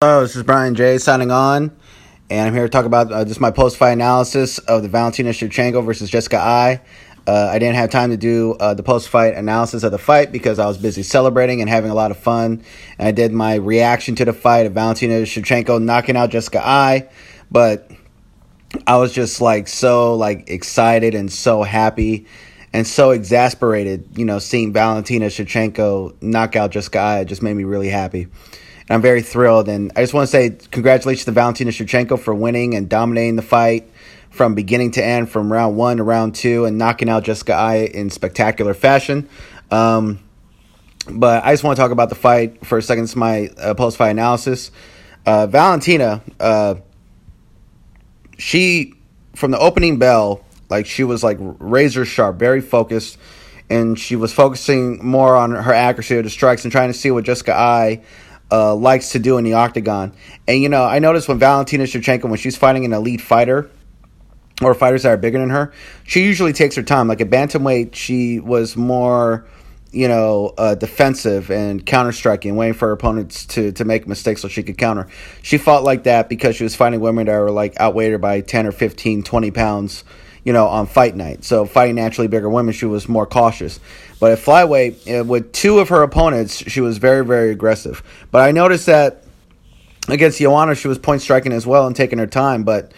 Hello, this is Brian J signing on, and I'm here to talk about just my post-fight analysis of the Valentina Shevchenko versus Jessica I. I didn't have time to do the post-fight analysis of the fight because I was busy celebrating and having a lot of fun. And I did my reaction to the fight of Valentina Shevchenko knocking out Jessica I, but I was just so excited and so happy and so exasperated, seeing Valentina Shevchenko knock out Jessica I. It just made me really happy. And I'm very thrilled. And I just want to say congratulations to Valentina Shevchenko for winning and dominating the fight from beginning to end, from round 1 to round 2, and knocking out Jessica I in spectacular fashion. But I just want to talk about the fight for a second. This is my post-fight analysis. Valentina, she, from the opening bell, she was razor sharp, very focused, and she was focusing more on her accuracy of the strikes and trying to see what Jessica I likes to do in the octagon. And, I noticed when Valentina Shevchenko, when she's fighting an elite fighter or fighters that are bigger than her, she usually takes her time. Like at bantamweight, she was more, defensive and counter-striking, waiting for her opponents to make mistakes so she could counter. She fought like that because she was fighting women that were outweighed her by 10 or 15, 20 pounds, on fight night. So fighting naturally bigger women, she was more cautious. But at flyweight, with two of her opponents, she was very, very aggressive. But I noticed that against Joanna, she was point striking as well and taking her time. But,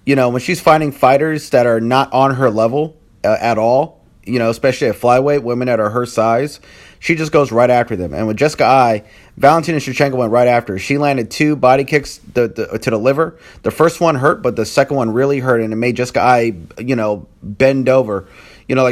when she's fighting fighters that are not on her level at all, especially at flyweight, women that are her size, she just goes right after them. And with Jessica I, Valentina Shevchenko went right after her. She landed 2 body kicks to the liver. The first one hurt, but the second one really hurt, and it made Jessica I, bend over.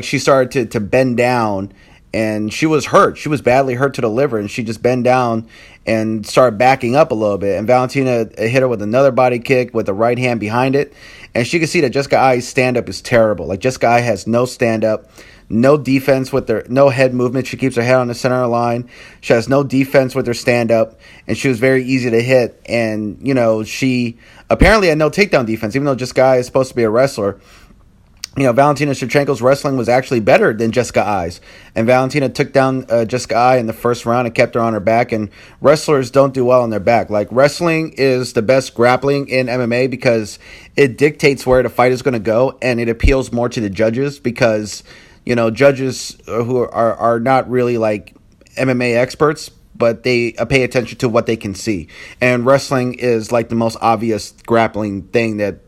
She started to bend down, and she was hurt. She was badly hurt to the liver, and she just bent down and started backing up a little bit. And Valentina hit her with another body kick with the right hand behind it. And she could see that Jessica I's stand-up is terrible. Jessica I has no stand-up, no defense with her, no head movement. She keeps her head on the center of the line. She has no defense with her stand-up, and she was very easy to hit. And, she apparently had no takedown defense, even though Jessica I is supposed to be a wrestler. Valentina Shevchenko's wrestling was actually better than Jessica I's. And Valentina took down Jessica I in the first round and kept her on her back. And wrestlers don't do well on their back. Wrestling is the best grappling in MMA because it dictates where the fight is going to go. And it appeals more to the judges because, judges who are not really MMA experts, but they pay attention to what they can see. And wrestling is the most obvious grappling thing that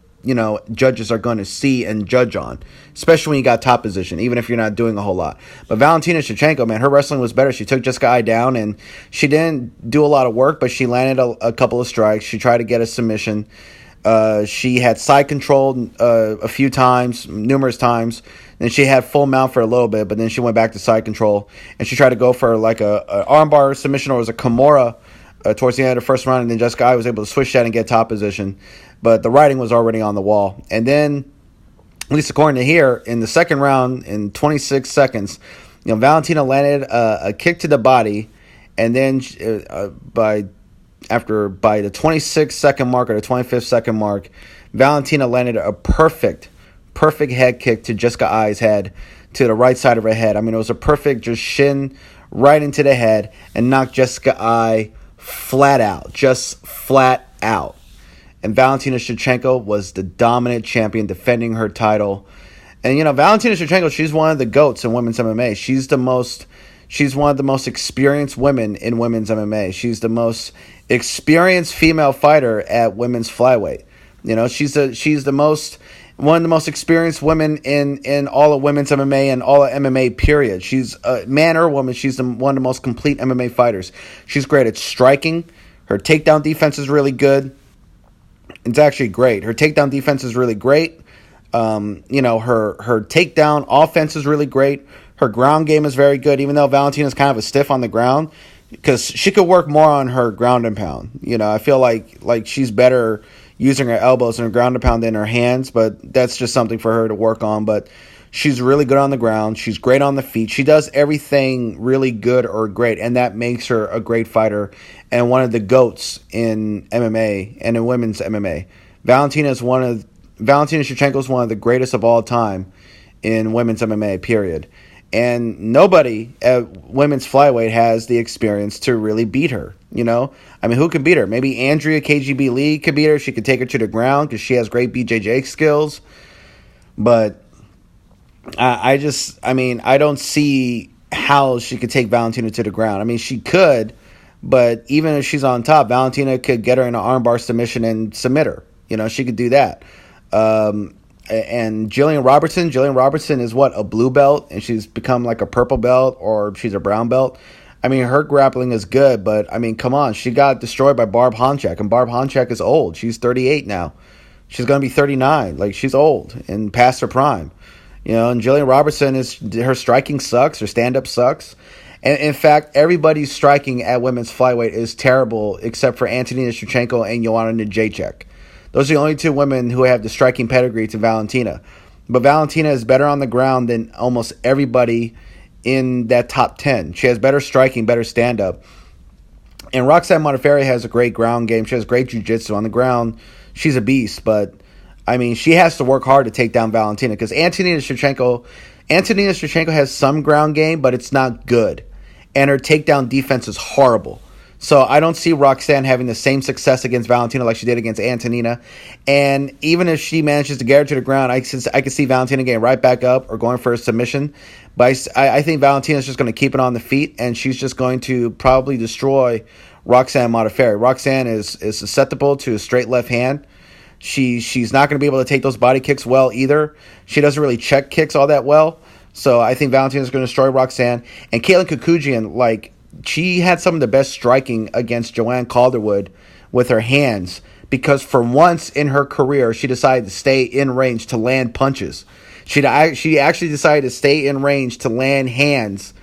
judges are going to see and judge on, especially when you got top position, even if you're not doing a whole lot. But Valentina Shevchenko, man, her wrestling was better. She took Jessica I down, and she didn't do a lot of work, but she landed a couple of strikes. She tried to get a submission. She had side control a few times, numerous times. Then she had full mount for a little bit, but then she went back to side control, and she tried to go for a armbar submission, or it was a Kimura towards the end of the first round, and then Jessica I was able to switch that and get top position. But the writing was already on the wall. And then, at least according to here, in the second round, in 26 seconds, Valentina landed a kick to the body, and then by the 26th second mark or the 25th second mark, Valentina landed a perfect head kick to Jessica I's head, to the right side of her head. I mean, it was a perfect just shin right into the head and knocked Jessica I flat out, just flat out. And Valentina Shevchenko was the dominant champion, defending her title. And, Valentina Shevchenko, she's one of the GOATs in women's MMA. She's one of the most experienced women in women's MMA. She's the most experienced female fighter at women's flyweight. She's one of the most experienced women in all of women's MMA and all of MMA, period. She's a man or woman. She's one of the most complete MMA fighters. She's great at striking. Her takedown defense is really good. It's actually great. Her takedown defense is really great. Her takedown offense is really great. Her ground game is very good, even though Valentina's kind of a stiff on the ground, because she could work more on her ground and pound. I feel like she's better using her elbows and her ground and pound than her hands, but that's just something for her to work on. But she's really good on the ground. She's great on the feet. She does everything really good or great, and that makes her a great fighter and one of the GOATs in MMA and in women's MMA. Valentina Shevchenko is one of the greatest of all time in women's MMA, period. And nobody at women's flyweight has the experience to really beat her. You know, I mean, who can beat her? Maybe Andrea KGB Lee could beat her. She could take her to the ground because she has great BJJ skills. But I don't see how she could take Valentina to the ground. I mean, she could, but even if she's on top, Valentina could get her in an armbar submission and submit her. You know, she could do that. And Jillian Robertson is what, a blue belt, and she's become like a purple belt, or she's a brown belt. I mean, her grappling is good, but I mean, come on, she got destroyed by Barb Honchak, and Barb Honchak is old. She's 38 now. She's going to be 39. Like, she's old and past her prime. You know, and Jillian Robertson, her striking sucks, her stand-up sucks. And in fact, everybody's striking at women's flyweight is terrible except for Valentina Shevchenko and Joanna Jędrzejczyk. Those are the only two women who have the striking pedigree to Valentina. But Valentina is better on the ground than almost everybody in that top 10. She has better striking, better stand-up. And Roxanne Modafferi has a great ground game. She has great jiu-jitsu on the ground. She's a beast, but I mean, she has to work hard to take down Valentina because Valentina Shevchenko has some ground game, but it's not good. And her takedown defense is horrible. So I don't see Roxanne having the same success against Valentina like she did against Antonina. And even if she manages to get her to the ground, I can see Valentina getting right back up or going for a submission. But I think Valentina's just going to keep it on the feet, and she's just going to probably destroy Roxanne Modafferi. Roxanne is susceptible to a straight left hand. She's not going to be able to take those body kicks well either. She doesn't really check kicks all that well. So I think Valentina's going to destroy Roxanne. And Caitlin Kukujian, like, she had some of the best striking against Joanne Calderwood with her hands because for once in her career, she decided to stay in range to land punches. She actually decided to stay in range to land hands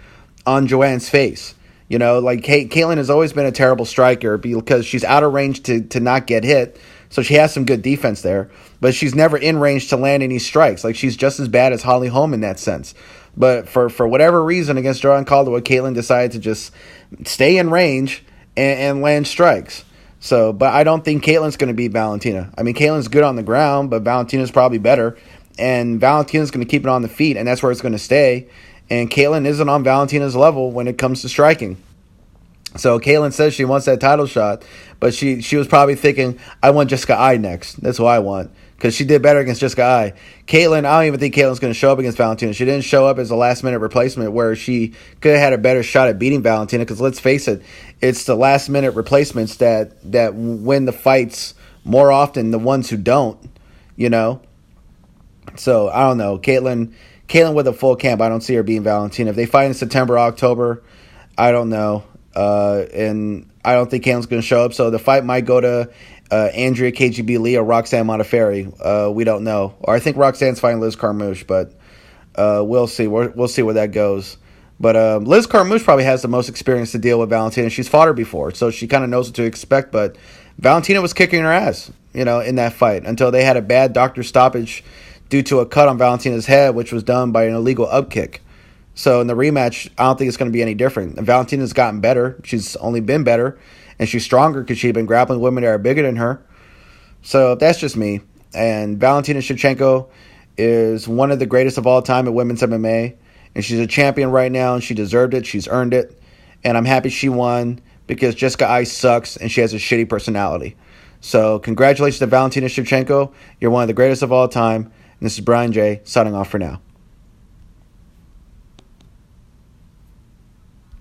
on Joanne's face. You know, like, Caitlin has always been a terrible striker because she's out of range to not get hit. So she has some good defense there, but she's never in range to land any strikes. Like, she's just as bad as Holly Holm in that sense. But for whatever reason against Joanne Calderwood, Caitlin decided to just stay in range and land strikes. So, but I don't think Caitlin's going to beat Valentina. I mean, Caitlin's good on the ground, but Valentina's probably better. And Valentina's going to keep it on the feet, and that's where it's going to stay. And Caitlin isn't on Valentina's level when it comes to striking. So Caitlin says she wants that title shot, but she was probably thinking, I want Jessica Ai next. That's who I want, because she did better against Jessica Ai. Caitlin, I don't even think Caitlin's going to show up against Valentina. She didn't show up as a last-minute replacement where she could have had a better shot at beating Valentina, because let's face it, it's the last-minute replacements that win the fights more often, the ones who don't, you know? So, I don't know. Caitlin with a full camp, I don't see her beating Valentina. If they fight in September, October, I don't know. And I don't think Caitlin's going to show up. So the fight might go to Andrea KGB Lee or Roxanne Modafferi. We don't know. Or I think Roxanne's fighting Liz Carmouche, but we'll see. We'll see where that goes. But Liz Carmouche probably has the most experience to deal with Valentina. She's fought her before, so she kind of knows what to expect. But Valentina was kicking her ass, you know, in that fight until they had a bad doctor stoppage due to a cut on Valentina's head, which was done by an illegal up kick. So in the rematch, I don't think it's going to be any different. And Valentina's gotten better. She's only been better. And she's stronger because she's been grappling women that are bigger than her. So that's just me. And Valentina Shevchenko is one of the greatest of all time at women's MMA. And she's a champion right now, and she deserved it. She's earned it. And I'm happy she won because Jessica Ai sucks, and she has a shitty personality. So congratulations to Valentina Shevchenko. You're one of the greatest of all time. And this is Brian J. signing off for now.